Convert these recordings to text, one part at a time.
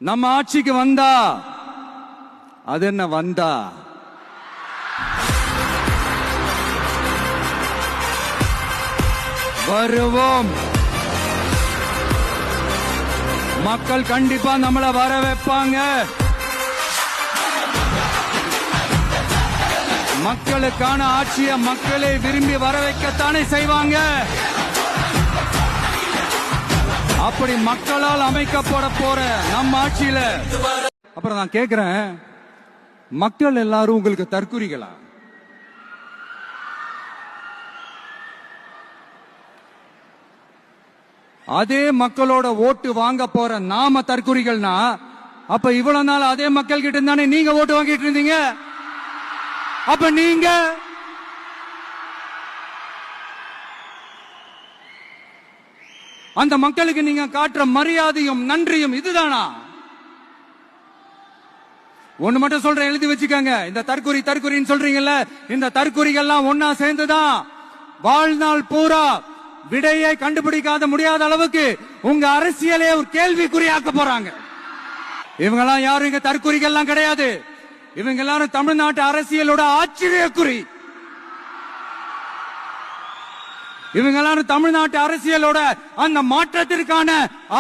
நம்ம ஆட்சிக்கு வந்தா அது என்ன வந்தா வருவோம். மக்கள் கண்டிப்பா நம்மள வர வைப்பாங்க. மக்களுக்கான ஆட்சியை மக்களே விரும்பி வர வைக்கத்தானே செய்வாங்க. அப்படி மக்களால் அமைக்கப்பட போற நம்ம ஆட்சியில அப்புறம் நான் கேக்குறேன், மக்கள் எல்லாரும் உங்களுக்கு தற்குறிகளா? அதே மக்களோட ஓட்டு வாங்க போற நாம தற்குறிகள்னா அப்ப இவ்வளவு நாள் அதே மக்கள் கிட்ட இருந்தானே நீங்க ஓட்டு வாங்கிட்டு இருந்தீங்க. அப்ப நீங்க அந்த மக்களுக்கு நீங்க காட்டுற மரியாதையும் நன்றியும் இதுதானா? ஒண்ணு மட்டும் சொல்றேன், எழுதி வச்சுக்கோங்க. இந்த தற்குறின்னு சொல்றீங்கல்ல, இந்த தற்குறிகள்லாம் ஒன்னா சேர்ந்துதான் வாழ்நாள் பூரா விடையை கண்டுபிடிக்காத முடியாத அளவுக்கு உங்க அரசியலே ஒரு கேள்விக்குறியாக்க போறாங்க. இவங்கெல்லாம் யாரும் இங்க தற்குறிகள்லாம் கிடையாது. இவங்க எல்லாரும் தமிழ்நாட்டு அரசியலோட ஆச்சரியக்குறி. இவங்க எல்லாரும் தமிழ்நாட்டு அரசியலோட அந்த மாற்றத்திற்கான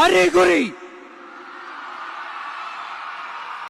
அறிகுறி.